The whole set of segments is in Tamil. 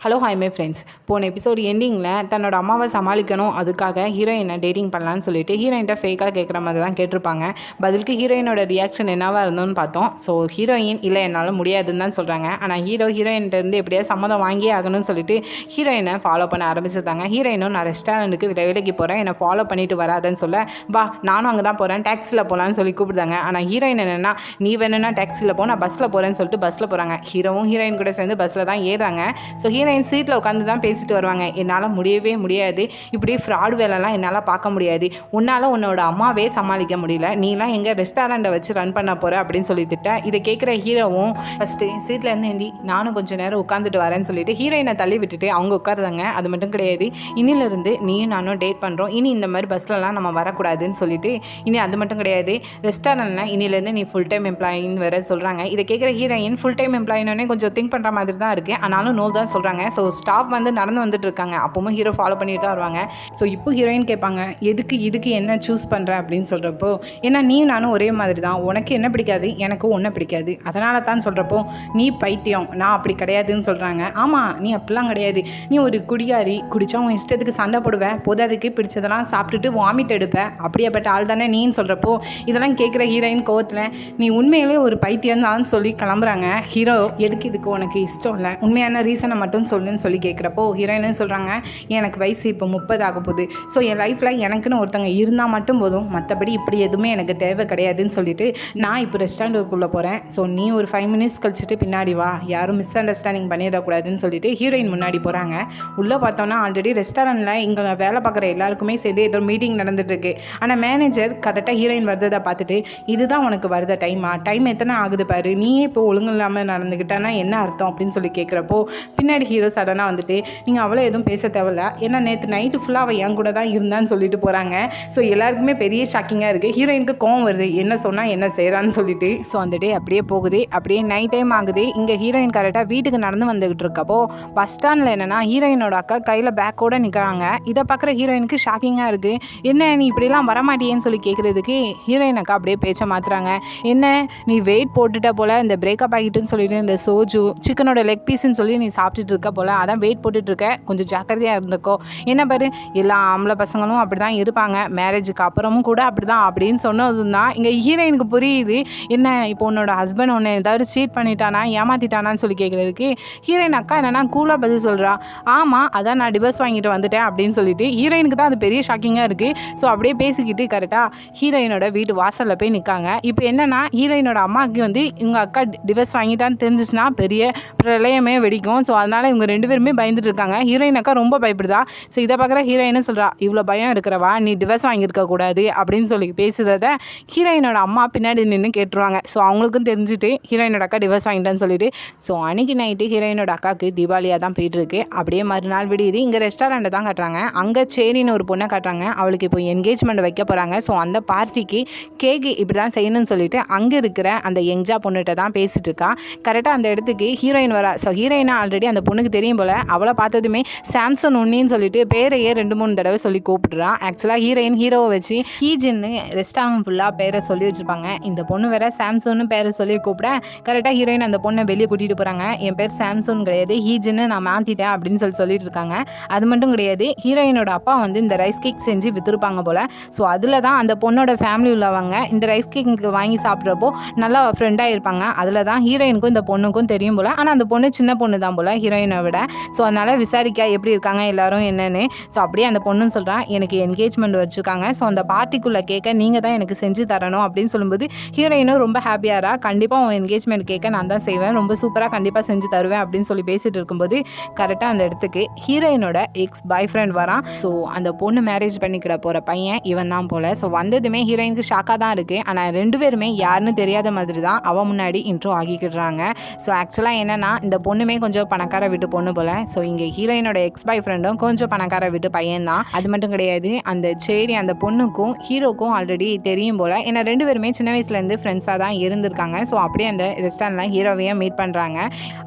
Hello hi my friends. போன எபிசோடு எண்டிங்கில் தன்னோட அம்மாவை சமாளிக்கணும், அதுக்காக ஹீரோயினை டேட்டிங் பண்ணலான்னு சொல்லிட்டு ஹீரோயின்ட்ட ஃபேக்காக கேட்குற மாதிரி தான் கேட்டிருப்பாங்க. பதிலுக்கு ஹீரோயினோட ரியாக்ஷன் என்னவாக இருந்தோன்னு பார்த்தோம். ஸோ ஹீரோயின் இல்லை என்னால் முடியாதுன்னு தான் சொல்கிறாங்க. ஆனால் ஹீரோயின்கிட்டருந்து எப்படியா சம்மதம் வாங்கியே ஆகணும்னு சொல்லிட்டு ஹீரோயினை ஃபாலோ பண்ண ஆரம்பிச்சிருந்தாங்க. ஹீரோயினும் நான் ரெஸ்டாரண்ட்டுக்கு வேலைக்கு போகிறேன், என்னை ஃபாலோ பண்ணிட்டு வராதுன்னு சொல்ல, வா நானும் அங்கே தான் போகிறேன், டாக்ஸியில் போகலான்னு சொல்லி கூப்பிடுதாங்க. ஆனால் ஹீரோயின் என்னென்னா, நீ வேணும்னா டாக்ஸியில் போ, நான் பஸ்ஸில் போகிறேன்னு சொல்லிட்டு பஸ்ஸில் போகிறாங்க. ஹீரோவும் ஹீரோயின் கூட சேர்ந்து பஸ்ஸில் தான் ஏறாங்க. ஸோ ஹீரோயின் சீட்டில் உட்காந்து தான் பேசிட்டு வருவாங்க. என்னால் முடியவே முடியாது, இப்படி ஃப்ராட் வேலைலாம் என்னால் பார்க்க முடியாது, உன்னால் உன்னோட அம்மாவே சமாளிக்க முடியல, நீலாம் எங்கள் ரெஸ்டாரண்ட்டை வச்சு ரன் பண்ண போகிற அப்படின்னு சொல்லிட்டு இதை கேட்குற ஹீரோவும் ஃபஸ்ட்டு சீட்டில் இருந்து ஏந்தி நானும் கொஞ்சம் நேரம் உட்காந்துட்டு வரேன்னு சொல்லிட்டு ஹீரோயினை தள்ளி விட்டுட்டு அவங்க உட்காருதாங்க. அது மட்டும் கிடையாது, இன்னிலிருந்து நீயும் நானும் டேட் பண்ணுறோம், இனி இந்த மாதிரி பஸ்லலாம் நம்ம வரக்கூடாதுன்னு சொல்லிட்டு, இனி அது மட்டும் கிடையாது, ரெஸ்டாரண்ட்டில் இன்னிலேருந்து நீ ஃபுல் டைம் எம்ப்ளாயின்னு வேறு சொல்கிறாங்க. இதை கேட்குற ஹீரோயின் ஃபுல் டைம் எம்ப்ளாயினே கொஞ்சம் திங்க் பண்ணுற மாதிரி தான் இருக்குது. ஆனாலும் நோ தான் சொல்கிறாங்க. ஸோ ஸ்டாஃப் வந்து நடந்து வந்துட்டு இருக்காங்க, அப்பவும் ஹீரோ ஃபாலோ பண்ணிட்டு தான் வருவாங்க. ஸோ இப்போ ஹீரோயின் கேட்பாங்க, இதுக்கு என்ன சூஸ் பண்ணுற அப்படின்னு சொல்கிறப்போ, ஏன்னா நீ நானும் ஒரே மாதிரி தான், உனக்கு என்ன பிடிக்காது எனக்கு ஒன்றும் பிடிக்காது, அதனால தான் சொல்கிறப்போ நீ பைத்தியம், நான் அப்படி கிடையாதுன்னு சொல்கிறாங்க. ஆமாம், நீ அப்படிலாம் கிடையாது, நீ ஒரு குடியாரி, குடித்தா உன் இஷ்டத்துக்கு சண்டை போடுவேன், போதாதுக்கு பிடிச்சதெல்லாம் சாப்பிட்டுட்டு வாமிட் எடுப்பேன், அப்படியேப்பட்ட ஆள் தானே நீன்னு சொல்கிறப்போ, இதெல்லாம் கேட்குற ஹீரோயின் கோவத்தில் நீ உண்மையிலே ஒரு பைத்தியம் தான் சொல்லி கிளம்புறாங்க. ஹீரோ இதுக்கு உனக்கு இஷ்டம் இல்லை, உண்மையான ரீசனை மட்டும் சொல்லுன்னு சொல்லி கேட்குறப்போ ஹீரோயின்னு சொல்கிறாங்க, எனக்கு வயசு இப்போ 30 ஆக போகுது, ஸோ என் லைஃப்பில் எனக்குன்னு ஒருத்தங்க இருந்தால் மட்டும் போதும், மற்றபடி இப்படி எதுவுமே எனக்கு தேவை கிடையாதுன்னு சொல்லிட்டு நான் இப்போ ரெஸ்டாரண்ட்டுக்குள்ளே போகிறேன், ஸோ நீ ஒரு 5 மினிட்ஸ் கழிச்சுட்டு பின்னாடி வா, யாரும் மிஸ் அண்டர்ஸ்டாண்டிங் பண்ணிடக்கூடாதுன்னு சொல்லிட்டு ஹீரோயின் முன்னாடி போகிறாங்க. உள்ளே பார்த்தோன்னா ஆல்ரெடி ரெஸ்டாரண்ட்டில் இங்கே வேலை பார்க்குற எல்லாருக்குமே சேர்ந்து ஏதோ மீட்டிங் நடந்துட்டுருக்கு. ஆனால் மேனேஜர் கரெக்டாக ஹீரோயின் வருததை பார்த்துட்டு, இதுதான் உனக்கு வருத டைம் எத்தனை ஆகுது பாரு, நீயே இப்போ ஒழுங்கு இல்லாமல் நடந்துக்கிட்டானா என்ன அர்த்தம் அப்படின்னு சொல்லி கேட்குறப்போ பின்னாடி ஹீரோ சடனாக வந்துட்டு, நீங்கள் அவ்வளோ எதுவும் பேச தேவையில்ல, ஏன்னா நேற்று நைட்டு ஃபுல்லாக அவள் என் கூட தான் இருந்தான்னு சொல்லிட்டு போகிறாங்க. ஸோ எல்லாருக்குமே பெரிய ஷாக்கிங்காக இருக்குது. ஹீரோயினுக்கு கோவம் வருது, என்ன சொன்னால் என்ன செய்கிறான்னு சொல்லிட்டு. ஸோ அந்த டே அப்படியே போகுது, அப்படியே நைட் டைம் ஆகுது. இங்கே ஹீரோயின் கரெக்டாக வீட்டுக்கு நடந்து வந்துக்கிட்டு இருக்கப்போ பஸ் ஸ்டாண்டில் என்னென்னா ஹீரோயினோட அக்கா கையில் பேக்கோடு நிற்கிறாங்க. இதை பார்க்குற ஹீரோயினுக்கு ஷாக்கிங்காக இருக்குது. என்ன நீ இப்படிலாம் வரமாட்டியேன்னு சொல்லி கேட்குறதுக்கு ஹீரோயின் அக்கா அப்படியே பேச்சை மாற்றுறாங்க. என்ன நீ வெயிட் போட்டுட்ட போல், இந்த பிரேக்கப் ஆகிட்டுன்னு சொல்லிட்டு இந்த சோஜு சிக்கனோட லெக் பீஸ்ன்னு சொல்லி நீ சாப்பிட்டுட்டு இருக்க போல், அதான் வெயிட் போட்டுட்ருக்க, கொஞ்சம் ஜாக்கிரதையாக இருந்துக்கோ, என்ன பாரு எல்லா ஆம்பளை பசங்களும் அப்படி தான் இருப்பாங்க, மேரேஜுக்கு அப்புறமும் கூட அப்படி தான் அப்படின்னு சொன்னது தான் இங்கே ஹீரோயினுக்கு புரியுது. என்ன இப்போ உன்னோட ஹஸ்பண்ட் உன்னை ஏதாவது சீட் பண்ணிட்டானா ஏமாற்றிட்டானான்னு சொல்லி கேட்குறதுக்கு ஹீரோயின் அக்கா என்னென்னா கூலாக பதில் சொல்கிறா, ஆமாம் அதான் நான் டிவோர்ஸ் வாங்கிட்டு வந்துட்டேன் அப்படின்னு சொல்லிட்டு ஹீரோயினுக்கு தான் அது பெரிய ஷாக்கிங்காக இருக்குது. ஸோ அப்படியே பேசிக்கிட்டு கரெக்டாக ஹீரோயினோட வீட்டு வாசலில் போய் நிற்காங்க. இப்போ என்னென்னா ஹீரோயினோட அம்மாவுக்கு வந்து இவங்க அக்கா டிவோர்ஸ் வாங்கிட்டான்னு தெரிஞ்சிச்சுன்னா பெரிய பிரளயமே வெடிக்கும். ஸோ அதனால் இவங்க 2 பேருமே பயந்துட்டு இருக்காங்க. ஹீரோயின் அக்கா ரொம்ப பயப்படுதா. ஸோ இதை பார்க்குற ஹீரோயின்னு சொல்கிறா, இவ்வளோ பயம் இருக்கிறவா நீ டிவோர்ஸ் வாங்கியிருக்க கூடாது அப்படின்னு சொல்லி பேசுகிறத ஹீரோயினோட அம்மா பின்னாடி நின்று கேட்டுருவாங்க. ஸோ அவங்களுக்கும் தெரிஞ்சுட்டு ஹீரோயினோட அக்கா டிவோர்ஸ் வாங்கிட்டான்னு சொல்லிட்டு, ஸோ அன்றைக்கி நைட்டு ஹீரோயினோட அக்காவுக்கு தீபாவளியாக தான் போயிட்டுருக்கு. அப்படியே மறுநாள் விடியுது, இங்கே ரெஸ்டாரண்ட்டை தான் காட்டுறாங்க. அங்கே சேரின்னு ஒரு பொண்ணை காட்டுறாங்க, அவளுக்கு இப்போ என்கேஜ்மெண்ட் வைக்க போகிறாங்க. ஸோ அந்த பார்ட்டிக்கு கேக்கு இப்படி தான் செய்யணும்னு சொல்லிட்டு அங்கே இருக்கிற அந்த யங்ஜா பொண்ணுகிட்ட தான் பேசிகிட்டு இருக்கா. கரெக்டாக அந்த இடத்துக்கு ஹீரோயின் வரா. ஸோ ஹீரோயினா ஆல்ரெடி அந்த பொண்ணுக்கு தெரியும் போல், அவளை பார்த்ததுமே சாம்சன் உன்னின்னு சொல்லிட்டு பேரையே 2-3 தடவை சொல்லி கூப்பிடுறான். ஆக்சுவலாக ஹீரோயின் ஹீரோவை வச்சு ஹீஜின்னு ரெஸ்டாரண்ட் ஃபுல்லாக பேரை சொல்லி வச்சுருப்பாங்க. இந்த பொண்ணு வேற சாம்சன்னு பேரை சொல்லி கூப்பிட கரெக்டாக ஹீரோயின் அந்த பொண்ணை வெளியே கூட்டிகிட்டு போகிறாங்க. என் பேர் சாம்சன் கிடையாது, ஹீஜின்னு நான் மாற்றிட்டேன் அப்படின்னு சொல்லிட்டு இருக்காங்க. அது மட்டும் கிடையாது, ஹீரோயினோட அப்பா வந்து இந்த ரைஸ் கேக் செஞ்சு விற்றுருப்பாங்க போல். ஸோ அதில் தான் அந்த பொண்ணோட ஃபேமிலி உள்ளவங்க இந்த ரைஸ் கேக் வாங்கி சாப்பிட்றப்போ நல்லா ஃப்ரெண்டாக இருப்பாங்க. அதில் தான் ஹீரோயினுக்கும் இந்த பொண்ணுக்கும் தெரியும் போல். ஆனால் அந்த பொண்ணு சின்ன பொண்ணு தான் போல் ஹீரோயினை விட. ஸோ அதனால் விசாரிக்க எப்படி இருக்காங்க எல்லாரும் என்னென்னு. ஸோ அப்படியே அந்த பொண்ணுன்னு சொல்கிறான், எனக்கு என்கேஜ்மெண்ட் வச்சுருக்காங்க, ஸோ அந்த பார்ட்டிக்குள்ளே கேட்க நீங்கள் தான் எனக்கு செஞ்சு தரணும் அப்படின்னு சொல்லும்போது ஹீரோயினும் ரொம்ப ஹாப்பியாரா, கண்டிப்பாக உன் என்கேஜ்மெண்ட் கேட்க நான் தான் செய்வேன், ரொம்ப சூப்பராக கண்டிப்பாக செஞ்சு தருவேன் அப்படின்னு சொல்லி பேசிகிட்டு இருக்கும்போது கரெக்டாக அந்த இடத்துக்கு ஹீரோயினோட எக்ஸ் பாய் ஃப்ரெண்ட் வரான். ஸோ அந்த பொண்ணு மேரேஜ் பண்ணிக்கிட போகிற பையன் இவன் தான் போல். ஸோ வந்ததுமே ஹீரோயினுக்கு ஷாக்காக தான் இருக்குது. ஆனால் 2 பேருமே யாருன்னு தெரியாத மாதிரி தான் அவன் முன்னாடி இன்ட்ரோ ஆகிக்கிடுறாங்க. ஸோ ஆக்சுவலாக என்னென்னா இந்த பொண்ணுமே கொஞ்சம் பணக்கார வீட்டு பொண்ணு போல். ஸோ இங்கே ஹீரோயினோட எக்ஸ் பாய் ஃப்ரெண்டும் கொஞ்சம் பணக்கார வீட்டு பையன் தான். அது மட்டும் கிடையாது, அந்த சேரி அந்த பொண்ணுக்கும் ஹீரோக்கும் ஆல்ரெடி தெரியும் போல். ஏன்னா 2 பேருமே சின்ன வயசுலேருந்து ஃப்ரெண்ட்ஸாக தான் இருந்திருக்காங்க. ஸோ அப்படியே அந்த ரெஸ்டாரண்ட்டில் ஹீரோவையும் மீட் பண்ணுறாங்க.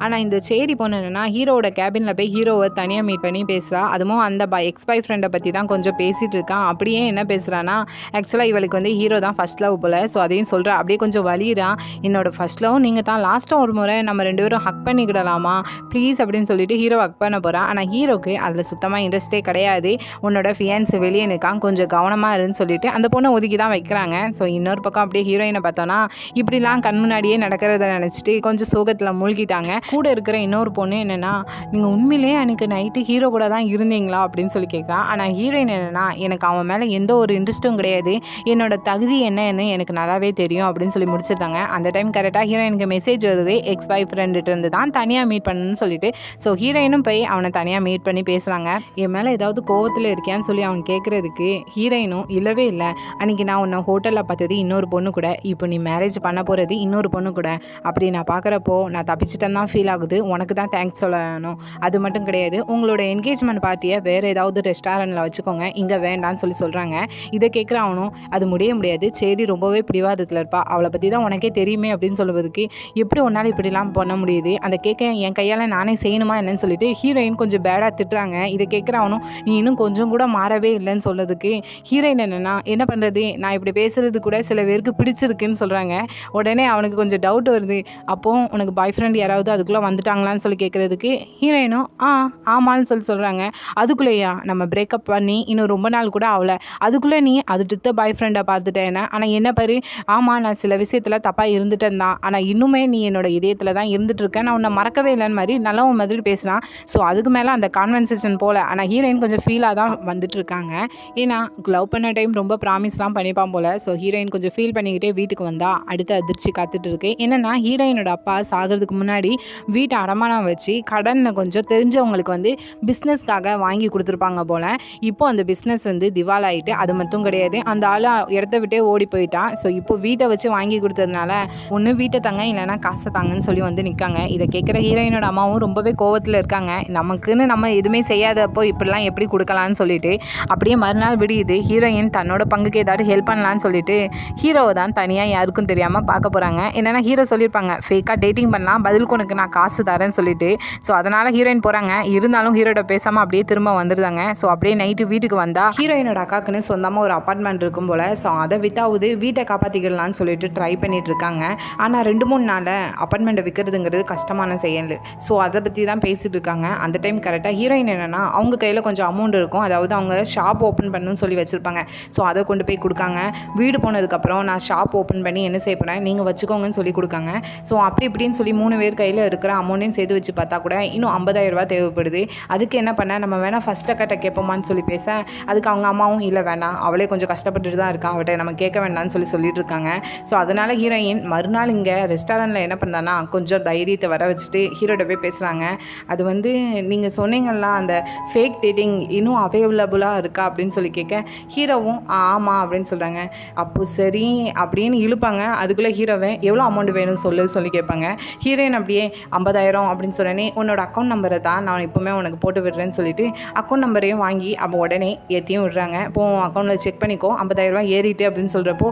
ஆனால் இந்த சேரி பொண்ணு என்னென்னா ஹீரோவோட கேபினில் போய் ஹீரோவை தனியாக மீட் பண்ணி பேசுகிறா. அதுவும் அந்த எக்ஸ் பாய் ஃப்ரெண்டை பற்றி தான் கொஞ்சம் பேசிகிட்டு இருக்கான். அப்படியே என்ன பேசுகிறான்னா, ஆக்சுவலாக இவளுக்கு வந்து ஹீரோ தான் ஃபஸ்ட் லவ் போல். ஸோ அதையும் சொல்கிறா, அப்படியே கொஞ்சம் வலிகிறான், என்னோட ஃபஸ்ட் லவ் நீங்கள் தான், லாஸ்ட்டாக ஒரு முறை நம்ம 2 பேரும் ஹக் பண்ணிக்கிடலாமா ப்ளீஸ் அப்படின்னு அப்படின்னு சொல்லிட்டு ஹீரோ ஒர்க் பண்ண போகிறான். ஆனால் ஹீரோக்கு அதில் சுத்தமாக இன்ட்ரெஸ்ட்டே கிடையாது. உன்னோட ஃபியான்ஸ் வெளியே நிற்கான், கொஞ்சம் கவனமாக இருன்னு சொல்லிட்டு அந்த பொண்ணை ஒதுக்கி தான் வைக்கிறாங்க. ஸோ இன்னொரு பக்கம் அப்படியே ஹீரோயினை பார்த்தோன்னா இப்படிலாம் கண் முன்னாடியே நடக்கிறத நினச்சிட்டு கொஞ்சம் சோகத்தில் மூழ்கிட்டாங்க. கூட இருக்கிற இன்னொரு பொண்ணு என்னென்னா, நீங்கள் உண்மையிலேயே அன்றைக்கி நைட்டு ஹீரோ கூட தான் இருந்தீங்களா அப்படின்னு சொல்லி கேட்கா. ஆனால் ஹீரோயின் என்னென்னா, எனக்கு அவன் மேலே எந்த ஒரு இன்ட்ரெஸ்ட்டும் கிடையாது, என்னோட தகுதி என்னன்னு எனக்கு நல்லாவே தெரியும் அப்படின்னு சொல்லி முடிச்சிருந்தாங்க. அந்த டைம் கரெக்டாக ஹீரோயினுக்கு மெசேஜ் வருது, எக்ஸ் பாய் ஃப்ரெண்டுட்டு இருந்து தான் தனியாக மீட் பண்ணணும்னு சொல்லிட்டு. ஸோ ஹீரோயினும் போய் அவனை தனியாக மீட் பண்ணி பேசுகிறாங்க. என் மேலே ஏதாவது கோவத்தில் இருக்கியான்னு சொல்லி அவன் கேட்குறதுக்கு ஹீரோயினும் இல்லவே இல்லை, அன்றைக்கி நான் உன்னை ஹோட்டலில் பார்த்தது இன்னொரு பொண்ணு கூட, இப்போ நீ மேரேஜ் பண்ண போகிறது இன்னொரு பொண்ணு கூட, அப்படி நான் பார்க்குறப்போ நான் தப்பிச்சிட்டேன்னு தான் ஃபீல் ஆகுது, உனக்கு தான் தேங்க்ஸ் சொல்லணும். அது மட்டும் கிடையாது, உங்களோட என்கேஜ்மெண்ட் பார்ட்டியை வேறு ஏதாவது ரெஸ்டாரண்ட்டில் வச்சுக்கோங்க, இங்கே வேண்டான்னு சொல்லி சொல்கிறாங்க. இதை கேட்குற அவனும் அது முடியாது, சரி ரொம்பவே பிடிவாதத்தில் இருப்பா, அவளை பற்றி தான் உனக்கே தெரியுமே அப்படின்னு சொல்லுவதுக்கு எப்படி உன்னால் இப்படிலாம் பண்ண முடியுது, அந்த கேட்க என் கையால் நானே செய்யணுமா என்னன்னு சொல்லிட்டு ஹீரோயின் கொஞ்சம் பேடாக திட்டுறாங்க. இதை கேட்குற அவனும் நீ இன்னும் கொஞ்சம் கூட மாறவே இல்லைன்னு சொல்லதுக்கு ஹீரோயின் என்னென்னா, என்ன பண்ணுறது, நான் இப்படி பேசுகிறது கூட சில பேருக்கு பிடிச்சிருக்குன்னு சொல்கிறாங்க. உடனே அவனுக்கு கொஞ்சம் டவுட் வருது, அப்போது உனக்கு பாய் ஃப்ரெண்ட் யாராவது அதுக்குள்ளே வந்துட்டாங்களான்னு சொல்லி கேட்குறதுக்கு ஹீரோயினும் ஆமான்னு சொல்கிறாங்க. அதுக்குள்ளேயா, நம்ம பிரேக்கப் பண்ணி இன்னும் ரொம்ப நாள் கூட ஆகலை, அதுக்குள்ளே நீ அதுட்ட பாய் ஃப்ரெண்டை பார்த்துட்டேன்னா, ஆனால் என்ன பாரு, ஆமாம் நான் சில விஷயத்தில் தப்பாக இருந்துட்டேன் தான், ஆனால் இன்னுமே நீ என்னோட இதயத்தில் தான் இருந்துகிட்ருக்கேன், நான் உன்னை மறக்கவே இல்லைன்னு மாதிரி நல்லவன் மாதிரி பேசினான். ஸோ அதுக்கு மேலே அந்த கான்வர்சேஷன் போல். ஆனால் ஹீரோயின் கொஞ்சம் ஃபீலாக தான் வந்துட்டுருக்காங்க. ஏன்னா லவ் பண்ண டைம் ரொம்ப ப்ராமிஸ்லாம் பண்ணிப்பான் போல். ஸோ ஹீரோயின் கொஞ்சம் ஃபீல் பண்ணிக்கிட்டே வீட்டுக்கு வந்தால் அடுத்த அதிர்ச்சி காத்துட்டு இருக்கு. என்னென்னா, ஹீரோயினோட அப்பா சாகிறதுக்கு முன்னாடி வீட்டை அடமானம் வச்சு கடனில் கொஞ்சம் தெரிஞ்சவங்களுக்கு வந்து பிஸ்னஸ்க்காக வாங்கி கொடுத்துருப்பாங்க போல். இப்போ அந்த பிஸ்னஸ் வந்து திவாலாயிட்டு, அது மட்டும் கிடையாது, அந்த ஆள் இடத்த விட்டே ஓடி போயிட்டான். ஸோ இப்போ வீட்டை வச்சு வாங்கி கொடுத்ததுனால ஒன்று வீட்டை தாங்க இல்லைனா காசை தாங்கன்னு சொல்லி வந்து நிற்காங்க. இதை கேட்குற ஹீரோயினோட அம்மாவும் ரொம்பவே கோவத்தில் இருக்காங்க. நமக்குன்னு நம்ம எதுவுமே செய்யாதப்போ இப்படிலாம் எப்படி கொடுக்கலான்னு சொல்லிட்டு. அப்படியே மறுநாள் விடியுது. ஹீரோயின் தன்னோட பங்குக்கு ஏதாவது ஹெல்ப் பண்ணலான்னு சொல்லிட்டு ஹீரோவை தான் தனியாக யாருக்கும் தெரியாமல் பார்க்க போகிறாங்க. என்னென்னா, ஹீரோ சொல்லியிருப்பாங்க ஃபேக்காக டேட்டிங் பண்ணலாம், பதிலுக்கு உனக்கு நான் காசு தரேன்னு சொல்லிட்டு. ஸோ அதனால் ஹீரோயின் போகிறாங்க. இருந்தாலும் ஹீரோட பேசாமல் அப்படியே திரும்ப வந்துடுதாங்க. ஸோ அப்படியே நைட்டு வீட்டுக்கு வந்தால் ஹீரோயினோட அக்காக்குன்னு சொந்தமாக ஒரு அப்பார்ட்மெண்ட் இருக்கும் போல். ஸோ அதை வித்தாவது வீட்டை காப்பாற்றிக்கலான்னு சொல்லிட்டு ட்ரை பண்ணிட்டு இருக்காங்க. ஆனால் 2-3 நாளில் அப்பார்ட்மெண்ட்டை விற்கிறதுங்கிறது கஷ்டமான செயல். ஸோ அதை பற்றி தான் பேசிகிட்டு இருக்காங்க. அந்த டைம் கரெக்டாக ஹீரோயின் என்னென்னா, அவங்க கையில் கொஞ்சம் அமௌண்ட் இருக்கும், அதாவது அவங்க ஷாப் ஓப்பன் பண்ணணும்னு சொல்லி வச்சுருப்பாங்க. ஸோ அதை கொண்டு போய் கொடுக்காங்க. வீடு போனதுக்கப்புறம் நான் ஷாப் ஓப்பன் பண்ணி என்ன செய்ய போகிறேன், நீங்கள் வச்சுக்கோங்கன்னு சொல்லி கொடுக்காங்க. ஸோ அப்படி இப்படின்னு சொல்லி 3 பேர் கையில் இருக்கிற அமௌண்ட்டையும் சேர்த்து வச்சு பார்த்தா கூட இன்னும் 50,000 ரூபா தேவைப்படுது. அதுக்கு என்ன பண்ண, நம்ம வேணால் ஃபஸ்ட்டை கட்ட கேட்போமான்னு சொல்லி பேச, அதுக்கு அவங்க அம்மாவும் இல்லை வேண்டாம், அவளே கொஞ்சம் கஷ்டப்பட்டுட்டு தான் இருக்கா, அவட்ட நம்ம கேட்க வேண்டாம்னு சொல்லிட்டு இருக்காங்க. ஸோ அதனால் ஹீரோயின் மறுநாள் இங்கே ரெஸ்டாரண்ட்டில் என்ன பண்ணான்னா, கொஞ்சம் தைரியத்தை வர வச்சுட்டு ஹீரோட போய் பேசுகிறாங்க. அது வந்து நீங்கள் சொன்னீங்களா அந்த ஃபேக் டேட்டிங் இன்னும் அவைலபிளாக இருக்கா அப்படின்னு சொல்லி கேட்க, ஹீரோவும் ஆமாம் அப்படின்னு சொல்கிறாங்க. அப்போ சரி அப்படின்னு இழுப்பாங்க. அதுக்குள்ளே ஹீரோவை எவ்வளோ அமௌண்ட் வேணும்னு சொல்லி கேட்பாங்க. ஹீரோயின் அப்படியே 50,000 அப்படின்னு சொன்னே, உன்னோட அக்கௌண்ட் நம்பரை தான் நான் இப்போவுமே உனக்கு போட்டு விடுறேன்னு சொல்லிட்டு அக்கௌண்ட் நம்பரையும் வாங்கி அப்போ உடனே ஏற்றியும் விடுறாங்க. இப்போது அக்கௌண்ட்டில் செக் பண்ணிக்கோ, 50,000 ரூபா ஏறிட்டு அப்படின்னு சொல்கிறப்போ,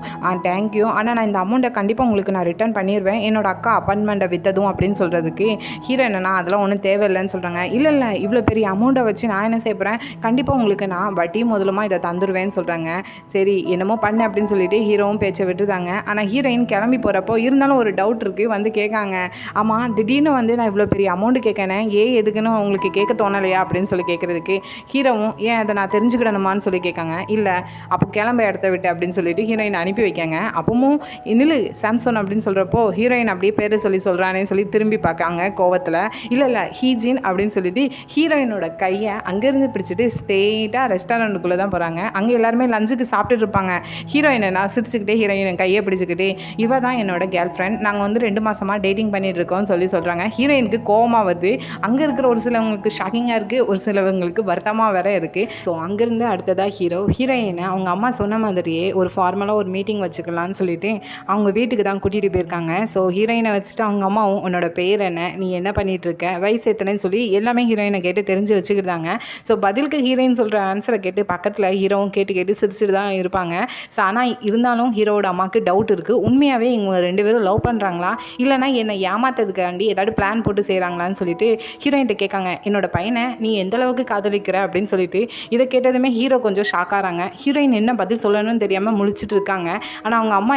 தேங்க்யூ, ஆனால் நான் இந்த அமௌண்ட்டை கண்டிப்பாக உங்களுக்கு நான் ரிட்டர்ன் பண்ணிடுவேன், என்னோட அக்கா அப்பார்ட்மெண்ட்டை விற்றதும் அப்படின்னு சொல்கிறதுக்கு ஹீரோ என்னன்னா, அதெல்லாம் ஒன்றும் தேவையில்லைன்னு சொல்கிறாங்க. இல்லை இவ்வளோ பெரிய அமௌண்ட்டை வச்சு நான் என்ன செய்ய போகிறேன், கண்டிப்பாக உங்களுக்கு நான் வட்டி முதலுமா இதை தந்துடுவேன்னு சொல்கிறாங்க. சரி என்னமோ பண்ணு அப்படின்னு சொல்லிட்டு ஹீரோவும் பேச்சை விட்டுதாங்க. ஆனால் ஹீரோயின் கிளம்பி போகிறப்போ இருந்தாலும் ஒரு டவுட் இருக்குது, வந்து கேட்காங்க, ஆமாம் திடீர்னு வந்து நான் இவ்வளோ பெரிய அமௌண்ட்டு கேட்கனேன், எதுக்குன்னு உங்களுக்கு கேட்க தோணலையா அப்படின்னு சொல்லி கேட்குறதுக்கு ஹீரோவும் ஏன் அதை நான் தெரிஞ்சுக்கிடணுமான்னு சொல்லி கேட்காங்க. இல்லை அப்போ கிளம்ப இடத்த விட்டு அப்படின்னு சொல்லிட்டு ஹீரோயின் அனுப்பி வைக்காங்க. அப்பவும் நில்லு சாம்சன் அப்படின்னு சொல்கிறப்போ ஹீரோயின் அப்படியே பேர் சொல்கிறானேன்னு சொல்லி திரும்பி பார்க்காங்க கோவத்தில். இல்லை ஹீஜின் அப்படின்னு சொல்லிட்டு ஹீரோயினோட கையை அங்கேருந்து பிடிச்சிட்டு ஸ்ட்ரெயிட்டாக ரெஸ்டாரண்ட்டுக்குள்ளே தான் போகிறாங்க. அங்கே எல்லாருமே லஞ்சுக்கு சாப்பிட்டுட்டு இருப்பாங்க. ஹீரோயினை நான் சிரிச்சுக்கிட்டே ஹீரோயின் கையை பிடிச்சிக்கிட்டே, இவ தான் என்னோட கேர்ள் ஃப்ரெண்ட், நாங்கள் வந்து 2 மாதமாக டேட்டிங் பண்ணிட்டு இருக்கோம்னு சொல்கிறாங்க. ஹீரோயினுக்கு கோவமாக வருது. அங்கே இருக்கிற ஒரு சிலவங்களுக்கு ஷாக்கிங்காக இருக்குது, ஒரு சிலவங்களுக்கு வருத்தமாக வேற இருக்குது. ஸோ அங்கேருந்து அடுத்ததாக ஹீரோயினை அவங்க அம்மா சொன்ன மாதிரியே ஒரு ஃபார்மலாக ஒரு மீட்டிங் வச்சுக்கலான்னு சொல்லிட்டு அவங்க வீட்டுக்கு தான் கூட்டிகிட்டு போயிருக்காங்க. ஸோ ஹீரோயினை வச்சுட்டு அவங்க அம்மாவும் உன்னோட பேர் என்ன, நீ என்ன பண்ணிகிட்ருக்க, வயசு எத்தனைன்னு சொல்லி எல்லாமே ஹீரோயினை கேட்டு தெரிஞ்சு வச்சுக்கிட்டாங்க. ஸோ பதிலுக்கு ஹீரோயின் சொல்கிற ஆன்சரை கேட்டு பக்கத்தில் ஹீரோவும் கேட்டு சிரிச்சுட்டு தான் இருப்பாங்க. ஸோ ஆனால் இருந்தாலும் ஹீரோவோட அம்மாவுக்கு டவுட் இருக்குது, உண்மையாகவே இவங்க 2 பேரும் லவ் பண்ணுறாங்களா இல்லைனா என்னை ஏமாத்ததுக்காண்டி ஏதாவது பிளான் போட்டு செய்கிறாங்களான்னு சொல்லிட்டு ஹீரோயின்ட்ட கேட்காங்க. என்னோட பையனை நீ எந்த அளவுக்கு காதலிக்கிற அப்படின்னு சொல்லிட்டு இதை கேட்டதுமே ஹீரோ கொஞ்சம் ஷாக்காகிறாங்க. ஹீரோயின் என்ன பதில் சொல்லணும்னு தெரியாமல் முழிச்சிட்டு இருக்காங்க. ஆனால் அவங்க அம்மா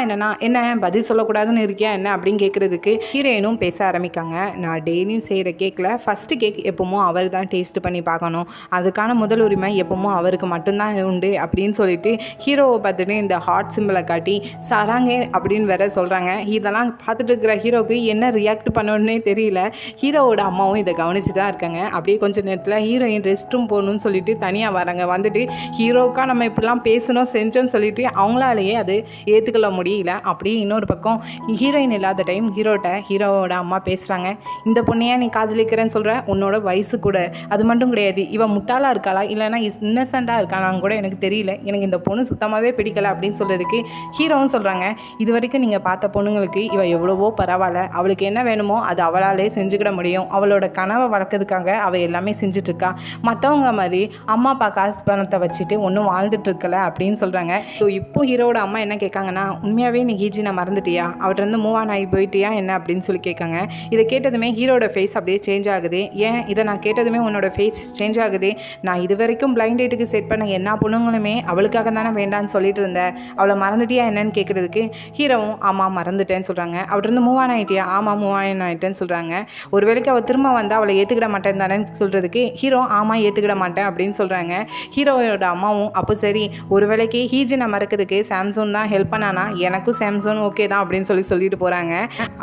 என்ன பதில் சொல்லக்கூடாதுன்னு இருக்கியா என்ன அப்படின்னு கேட்குறதுக்கு ஹீரோயினும் பேச ஆரம்பிக்காங்க. நான் டெய்லியும் செய்கிற கேக்கில் கேக்கில் ஃபஸ்ட்டு கேக் எப்பவும் அவர் தான் டேஸ்ட் பண்ணி பார்க்கணும், அதுக்கான முதல் உரிமை எப்பவும் அவருக்கு மட்டும்தான் உண்டு அப்படின்னு சொல்லிட்டு ஹீரோவை பார்த்துட்டு இந்த ஹார்ட் சிம்பிளை காட்டி சராங்கே அப்படின்னு வேற சொல்கிறாங்க. இதெல்லாம் பார்த்துட்டு இருக்கிற ஹீரோவுக்கு என்ன ரியாக்ட் பண்ணணுன்னே தெரியல. ஹீரோவோட அம்மாவும் இதை கவனிச்சுட்டு தான் இருக்காங்க. அப்படியே கொஞ்சம் நேரத்தில் ஹீரோயின் ரெஸ்ட் ரூம் போகணும்னு சொல்லிட்டு தனியாக வராங்க. வந்துட்டு ஹீரோவுக்காக நம்ம இப்படிலாம் பேசணும் செஞ்சோன்னு சொல்லிட்டு அவங்களாலேயே அது ஏற்றுக்கொள்ள முடியல. அப்படியே இன்னொரு பக்கம் ஹீரோயின் இல்லாத டைம் ஹீரோவோட அம்மா பேசுகிறாங்க. இந்த பொண்ணையா நீ காதலிக்கிறேன்னு சொல்கிற, உன்னோட வயசு கூட, அது மட்டும் கிடையாது, இவன் முட்டாளாக இருக்காளா இல்லைனா இன்னசென்ட்டாக இருக்காளான்னு கூட எனக்கு தெரியல, எனக்கு இந்த பொண்ணு சுத்தமாகவே பிடிக்கல அப்படின்னு சொல்கிறதுக்கு ஹீரோவும் சொல்கிறாங்க. இது வரைக்கும் நீங்கள் பார்த்த பொண்ணுங்களுக்கு இவள் எவ்வளவோ பரவாயில்ல, அவளுக்கு என்ன வேணுமோ அது அவளாலே செஞ்சுக்கிட முடியும், அவளோட கனவை வளர்க்கறதுக்காக அவள் எல்லாமே செஞ்சுட்ருக்கா, மற்றவங்க மாதிரி அம்மா அப்பா காசு பணத்தை வச்சுட்டு ஒன்றும் வாழ்ந்துட்டு இருக்கல அப்படின்னு சொல்கிறாங்க. ஸோ இப்போ ஹீரோட அம்மா என்ன கேட்காங்கன்னா, உண்மையாகவே நீ ஹீஜினை மறந்துட்டியா, அவர்கிட்ட மூவ் ஆன் ஆகி போயிட்டியா என்ன அப்படின்னு சொல்லி கேட்காங்க. இதை கேட்டதுமே ஹீரோட ஃபேஸ் அப்படியே சேஞ்ச் ஆகுது. ஏன் இதை நான் கேட்டதுமே உன்னோட ஃபேஸ் சேஞ்ச் ஆகுது, நான் இது வரைக்கும் பிளைண்ட் டேட்டுக்கு செட் பண்ண எல்லா பொண்ணுங்களுமே அவளுக்காக தானே வேண்டான்னு சொல்லிட்டு இருந்தேன், அவளை மறந்துட்டியா என்னன்னு கேட்குறதுக்கு ஹீரோவும் ஆமாம் மறந்துட்டேன்னு சொல்கிறாங்க. அவர்கிட்ட மூவ் ஆன் ஆகிட்டியா, ஆமாம் மூவ் ஆன் ஆகிட்டேன்னு சொல்கிறாங்க. ஒரு வேளைக்கு அவள் திரும்ப வந்து அவளை ஏற்றுக்கிட மாட்டேன் தானே சொல்கிறதுக்கு ஹீரோ ஆமாம் ஏற்றுக்கிட மாட்டேன் அப்படின்னு சொல்கிறாங்க. ஹீரோவோட அம்மாவும் அப்போ சரி ஒரு வேளைக்கு ஹீஜினை மறக்கிறதுக்கு சாம்சங் தான் ஹெல்ப் பண்ணானா, எனக்கும் சாம்சங் ஓகே தான் அப்படின்னு சொல்லிட்டு போகிறாங்க.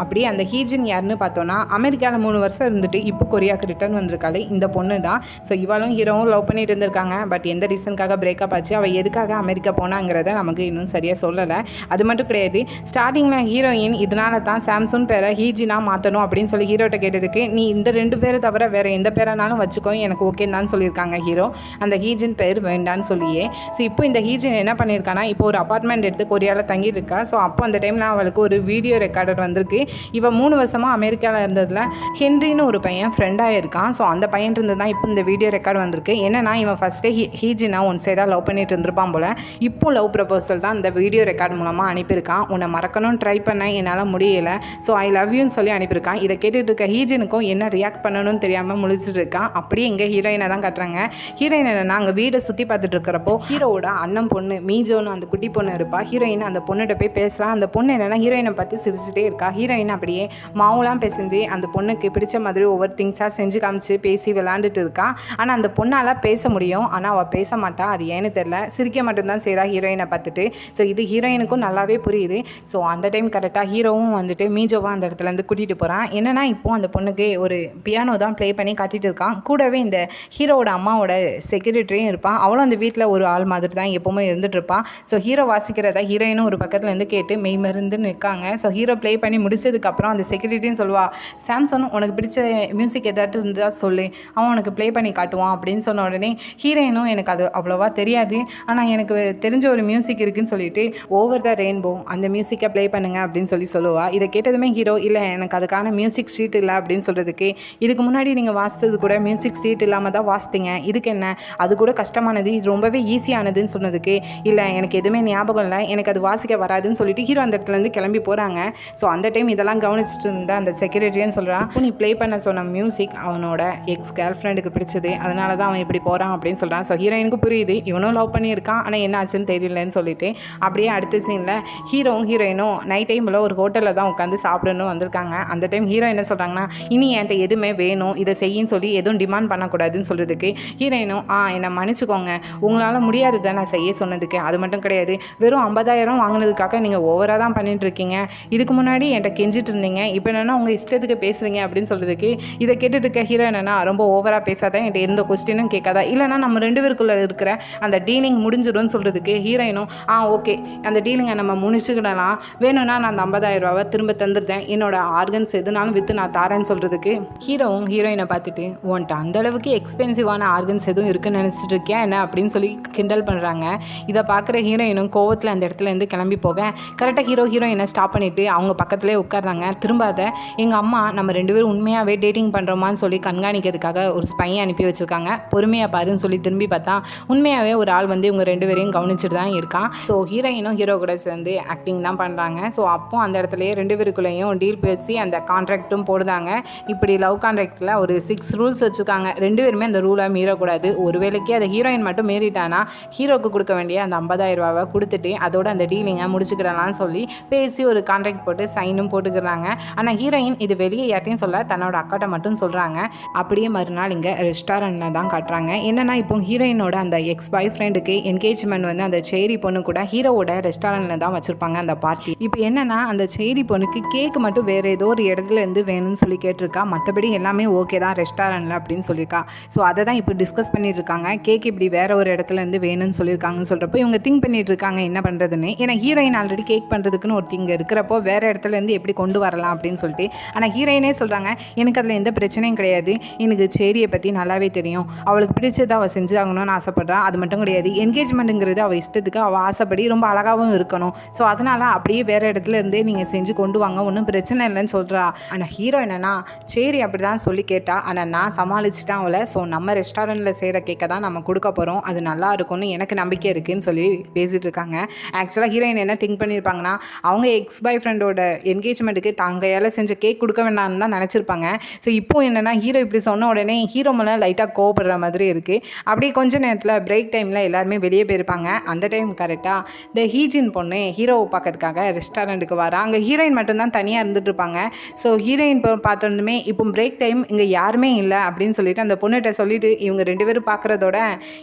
அப்படியே அந்த ஹீஜின் யாருன்னு பார்த்தோன்னா அமெரிக்காவில் 3 வருஷம் இருந்துட்டு இப்போ கொரியாவுக்கு ரிட்டர்ன் வந்திருக்காளே இந்த பொண்ணு தான். ஸோ இவளும் ஹீரோவும் லவ் பண்ணிட்டு இருந்திருக்காங்க. பட் எந்த ரீசனுக்காக பிரேக்கப் ஆச்சு, அவள் எதுக்காக அமெரிக்கா போனாங்கிறத நமக்கு இன்னும் சரியாக சொல்லலை. அது மட்டும் கிடையாது, ஸ்டார்டிங்கில் ஹீரோயின் இதனால தான் சாம்சங் பேரை ஹீஜினா மாற்றணும் அப்படின்னு சொல்லி ஹீரோட்ட கேட்டதுக்கு நீ இந்த 2 பேரை தவிர வேறு எந்த பேரைனாலும் வச்சுக்கோ எனக்கு ஓகேன்னு தான் சொல்லியிருக்காங்க ஹீரோ. அந்த ஹீஜின் பேர் வேண்டான்னு சொல்லியே. ஸோ இப்போ இந்த ஹீஜின் என்ன பண்ணியிருக்கானா, இப்போ ஒரு அப்பார்ட்மெண்ட் எடுத்து கொரியாவில் தங்கிட்டு இருக்கா. ஸோ அப்போ அந்த டைமில் அவளுக்கு ஒரு வீடியோ ரெக்கார்டர் வந்திருக்கு. இவன் 3 வருஷமாக அமெரிக்காவில் இருந்ததில் ஹென்ரின்னு ஒரு பையன் ஃப்ரெண்டாக இருக்கான். ஸோ அந்த பையன் இருந்து தான் இப்போ இந்த வீடியோ ரெக்கார்டு வந்திருக்கு. என்னன்னா இவன் ஃபஸ்ட்டே ஹீஜினா ஒன் சைடாக லவ் பண்ணிட்டு இருந்திருப்பான் போல். இப்போ லவ் ப்ரப்போசல் தான் இந்த வீடியோ ரெக்கார்டு மூலமாக அனுப்பியிருக்கான். உன்னை மறக்கணும்னு ட்ரை பண்ண என்னால் முடியலை, ஸோ ஐ லவ் யூன்னு சொல்லி அனுப்பியிருக்கான். இதை கேட்டுட்டு இருக்க ஹீஜினுக்கும் என்ன ரியாக்ட் பண்ணணும்னு தெரியாமல் முழிச்சிட்டு இருக்கான். அப்படியே இங்கே ஹீரோயினை தான் காட்டுறாங்க. ஹீரோயின் என்னன்னா அங்கே வீடை சுற்றி பார்த்துட்டு இருக்கிறப்போ ஹீரோவோட அண்ணன் பொண்ணு மீஜோன்னு அந்த குட்டி பொண்ணு இருப்பா. ஹீரோயின் அந்த பொண்ணுகிட்ட போய் பேசுகிறான். அந்த பொண்ணு என்னென்னா ஹீரோயினை பார்த்து சிரிச்சுட்டே இருக்கா. ஹீரோயின் அப்படியே மாவுலாம் பேசிந்து அந்த பொண்ணுக்கு பிடிச்ச மாதிரி ஒவ்வொரு திங்ஸாக செஞ்சு காமிச்சு பேசி விளாண்டுட்டு இருக்கா. ஆனால் அந்த பொண்ணால் பேச முடியும், ஆனால் அவள் பேச மாட்டா. அது ஏன்னு தெரில, சிரிக்க மட்டும்தான் செய்கிறா ஹீரோயினை பார்த்துட்டு. ஸோ இது ஹீரோயினுக்கும் நல்லாவே புரியுது. ஸோ அந்த டைம் கரெக்டாக ஹீரோவும் வந்துட்டு மீஜோவாக அந்த இடத்துலேருந்து கூட்டிகிட்டு போகிறான். என்னென்னா இப்போது அந்த பொண்ணுக்கு ஒரு பியானோ தான் ப்ளே பண்ணி காட்டிகிட்டு இருக்கான். கூடவே இந்த ஹீரோவோட அம்மாவோட செக்ரட்டரியும் இருப்பான். அவளும் அந்த வீட்டில் ஒரு ஆள் மாதிரி தான் எப்போவுமே இருந்துட்டு இருப்பான். ஸோ ஹீரோ வாசிக்கிறத ஹீரோயினும் ஒரு பக்கத்துலேருந்து கேட்டு மெய்மருந்து நிற்காங்க. ஸோ ஹீரோ ப்ளே பண்ணி முடிச்சதுக்கப்புறம் அந்த செக்ரட்டரியும் சொல்லுவா, சாம்சங் உனக்கு பிடிச்ச மியூசிக் ஏதாட்டு இருந்தால் சொல்லு, அவன் உனக்கு ப்ளே பண்ணி காட்டுவான் அப்படின்னு சொன்ன உடனே ஹீரோயினும் எனக்கு அது அவ்வளோவா தெரியாது, ஆனால் எனக்கு தெரிஞ்ச ஒரு மியூசிக் இருக்குதுன்னு சொல்லிட்டு ஓவர் த ரெயின்போ அந்த மியூசிக்கை ப்ளே பண்ணுங்க அப்படின்னு சொல்லுவா. இதை கேட்டதுமே ஹீரோ இல்லை எனக்கு அதுக்கான மியூசிக் ஷீட் இல்லை அப்படின்னு சொல்கிறதுக்கு, இதுக்கு முன்னாடி நீங்கள் வாசித்தது கூட மியூசிக் ஷீட் இல்லாமல் தான் வாசித்தீங்க, இதுக்கு என்ன அது கூட கஷ்டமானது, இது ரொம்பவே ஈஸியானதுன்னு சொன்னதுக்கு இல்லை எனக்கு எதுவுமே ஞாபகம் இல்லை, எனக்கு அது வாசிக்க வராதுன்னு சொல்லிட்டு ஹீரோ அந்த இடத்துலேருந்து கிளம்பி போகிறாங்க. ஸோ அந்த டைம் இதெல்லாம் கவனிச்சுட்டு இருந்த அந்த செக்ரட்டரின்னு சொல்கிறான், நீ ப்ளே பண்ண சொன்ன மியூசிக் அவனோட எக்ஸ் கேர்ள் ஃப்ரெண்டுக்கு பிடிச்சது, அதனால தான் அவன் இப்படி போகிறான் அப்படின்னு சொல்கிறான். ஸோ ஹீரோயினுக்கு புரியுது இவனும் லவ் பண்ணியிருக்கான், ஆனால் என்ன ஆச்சுன்னு தெரியலன்னு சொல்லிட்டு அப்படியே அடுத்த சீனில் ஹீரோவும் ஹீரோயினும் நைட் டைமில் ஒரு ஹோட்டலில் தான் உட்காந்து சாப்பிடணும் வந்திருக்காங்க. அந்த டைம் ஹீரோ என்ன சொல்கிறாங்கன்னா, இனி என்கிட்ட எதுவுமே வேணும் இதை செய்யின்னு சொல்லி எதுவும் டிமாண்ட் பண்ணக்கூடாதுன்னு சொல்கிறதுக்கு ஹீரோயினும் என்னை மன்னிச்சுக்கோங்க, உங்களால் முடியாது தான் நான் செய்ய சொன்னதுக்கு, அது மட்டும் கிடையாது வெறும் 50,000 வாங்கினதுக்காக நீங்கள் ஓவராக தான் பண்ணிட்டு இருக்கீங்க, இதுக்கு முன்னாடி என்கிட்ட கெஞ்சிட்டு இருந்தீங்க, இப்போ என்னென்னா உங்கள் இஷ்டத்துக்கு பேசுகிறீங்க அப்படின்னு சொல்கிறதுக்கு. இதை கேட்டுட்டு இருக்க ஹீரோ என்னென்னா ரொம்ப ஓவராக பேசாத, என்கிட்ட எந்த கொஸ்டினும் கேட்காதா, இல்லைனா நம்ம 2 பேருக்குள்ளே இருக்கிற அந்த டீலிங் முடிஞ்சிடும்னு சொல்கிறதுக்கு ஹீரோயினும் ஓகே அந்த டீலிங்கை நம்ம முடிச்சுக்கிடலாம், வேணும்னா நான் அந்த 50,000 திரும்ப தந்துருந்தேன், என்னோட ஆர்கன்ஸ் எதுனாலும் விற்று நான் தாரேன்னு சொல்கிறதுக்கு ஹீரோவும் ஹீரோயினை பார்த்துட்டு உன்ட்ட அந்தளவுக்கு எக்ஸ்பென்சிவான ஆர்கன்ஸ் எதுவும் இருக்குன்னு நினச்சிட்டு இருக்கேன் என்ன அப்படின்னு சொல்லி கிண்டல் பண்ணுறாங்க. இதை பார்க்குற ஹீரோயினும் கோவத்தில் அந்த இடத்துலேருந்து கிளம்பி போக கரெக்டாக ஹீரோயினை ஸ்டாப் பண்ணிவிட்டு அவங்க பக்கத்துலேயே உட்கார்றாங்க. திரும்பாத எங்கள் அம்மா நம்ம 2 பேரும் உண்மையாகவே டேட்டிங் பண்ணுறோமான்னு சொல்லி கண்காணிக்கிறதுக்காக ஒரு ஸ்பையை அனுப்பி வச்சுருக்காங்க, பொறுமையாக பாருன்னு சொல்லி திரும்பி பார்த்தா உண்மையாகவே ஒரு ஆள் வந்து இவங்க 2 பேரையும் கவனிச்சுட்டு தான் இருக்கான். ஸோ ஹீரோயினும் ஹீரோ கூட சேர்ந்து ஆக்டிங் தான் பண்ணுறாங்க. ஸோ அப்போ அந்த இடத்துலையே 2 பேருக்குள்ளேயும் டீல் பேசி அந்த கான்ட்ராக்ட்டும் போடுதாங்க. இப்படி லவ் கான்ட்ராக்டில் ஒரு 6 ரூல்ஸ் வச்சுருக்காங்க. 2 பேருமே அந்த ரூலை மீறக்கூடாது. ஒரு வேளைக்கு அதை ஹீரோயின் மட்டும் மீறிட்டானா ஹீரோக்கு கொடுக்க வேண்டிய அந்த 50,000 கொடுத்துட்டு அதோட அந்த டீலிங்கை முடிச்சுக்கிடலாம்னு சொல்லி பேசி ஒரு கான்ட்ராக்ட் போட்டு சைனும் போட்டுக்கிறாங்க. ஆனால் ஹீரோயின் இது வெளியே யார்ட்டையும் சொல்ல தன்னோட அக்காட்ட மட்டும் சொல்கிறாங்க. அப்படியே மறுநாள் இங்கே ரெஸ்டாரண்ட்டில் தான் காட்டுறாங்க. என்னென்னா இப்போ ஹீரோயினோட அந்த எக்ஸ் பாய் ஃப்ரெண்டுக்கு என்கேஜ்மெண்ட் வந்து அந்த சேரி பொண்ணு கூட ஹீரோவோட ரெஸ்டாரண்ட்டில் தான் வச்சுருப்பாங்க அந்த பார்ட்டி. இப்போ என்னென்னா அந்த சேரி பொண்ணுக்கு கேக்கு மட்டும் வேறு ஏதோ ஒரு இடத்துலேருந்து வேணும்னு சொல்லி கேட்டிருக்கா. மற்றபடி எல்லாமே ஓகே தான் ரெஸ்டாரண்ட்டில் அப்படின்னு சொல்லியிருக்கா. ஸோ அதை தான் இப்போ டிஸ்கஸ் பண்ணிட்டு இருக்காங்க. கேக் இப்படி வேறு ஒரு இடத்துலேருந்து வேணும்னு சொல்லியிருக்காங்கன்னு சொல்கிறப்போ இவங்க திங்க் பண்ணிட்டு இருக்காங்க என்ன பண்ணுறதுன்னு. ஏன்னா ஹீரோயின் ஆல்ரெடி கேக் பண்ணுறதுக்குன்னு ஒரு திங்க இருக்கிறப்போ வேறு இடத்துலேருந்து எப்படி கொண்டு வரலாம் அப்படின்னு சொல்லிட்டு. ஆனால் ஹீரோயினே சொல்கிறாங்க, எனக்கு அதில் எந்த பிரச்சனையும் கிடையாது, எனக்கு சேரியை பற்றி நல்லாவே தெரியும், அவளுக்கு பிடிச்சதை அவள் செஞ்சு ஆகணும்னு ஆசைப்பட்றான். அது மட்டும் கிடையாது, என்கேஜ்மெண்ட்டுங்கிறது அவள் இஷ்டத்துக்கு அவள் ஆசைப்படி ரொம்ப அழகாகவும் இருக்கணும். ஸோ அதனால் அப்படியே வேறு இடத்துல இருந்தே நீங்கள் செஞ்சு கொண்டு வாங்க, ஒன்றும் பிரச்சனை இல்லைன்னு சொல்கிறா. ஆனால் ஹீரோ என்னன்னா சரி அப்படி தான் சொல்லி கேட்டா. ஆனால் நான் சமாளிச்சுட்டேன் அவளை. ஸோ நம்ம ரெஸ்டாரண்ட்டில் செய்கிற கேக்கை தான் நம்ம கொடுக்க போகிறோம், அது நல்லா இருக்கும்னு எனக்கு நம்பிக்கை இருக்குதுன்னு சொல்லி பேசிகிட்டு இருக்காங்க. ஆக்சுவலாக ஹீரோயின் என்ன திங்க் பண்ணியிருப்பாங்கன்னா, அவங்க எக்ஸ் பாய் ஃப்ரெண்டோட என்கேஜ்மெண்ட்டுக்கு தங்கையால் செஞ்ச கேக் கொடுக்க வேண்டாம்னு தான் நினச்சிருப்பாங்க. ஸோ இப்போது என்னென்னா ஹீரோ இப்படி சொன்ன உடனே ஹீரோ மேலே லைட்டாக கோவப்படுற மாதிரி இருக்குது. அப்படியே கொஞ்ச நேரத்தில் பிரேக் டைமில் எல்லாருமே வெளியே போயிருப்பாங்க. அந்த டைம் கரெக்டாக இந்த ஹீஜின் பொண்ணு ஹீரோவை பார்க்கறதுக்காக ரெஸ்டாரண்ட்டுக்கு வரா. அங்கே ஹீரோயின் மட்டும்தான் தனியாக இருந்துட்டு இருப்பாங்க. ஸோ ஹீரோயின் பார்த்தோன்னே இப்போ பிரேக் டைம் இங்கே யாருமே இல்லை அப்படின்னு சொல்லிட்டு அந்த பொண்ணுகிட்ட சொல்லிட்டு இவங்க 2 பேரும் பார்க்குறதோட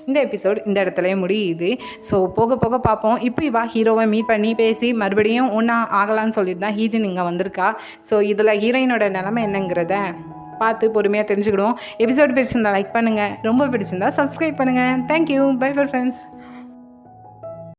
இந்த எபிசோட் இந்த இடத்துல முடியுது. ஸோ போக போக பார்ப்போம். இப்போ இவா ஹீரோவை மீட் பண்ணி பேசி மறுபடியும் ஒன்றா ஆகலான்னு சொல்லிட்டு தான் ஹீஜின் இங்கே வந்திருக்கா. ஸோ இதில் ஹீரோயினோட நிலைமை என்னங்கிறத பார்த்து பொறுமையாக தெரிஞ்சுக்கிடுவோம். எபிசோட் பிடிச்சிருந்தா லைக் பண்ணுங்கள், ரொம்ப பிடிச்சிருந்தா சப்ஸ்கிரைப் பண்ணுங்கள். Thank you, bye for friends.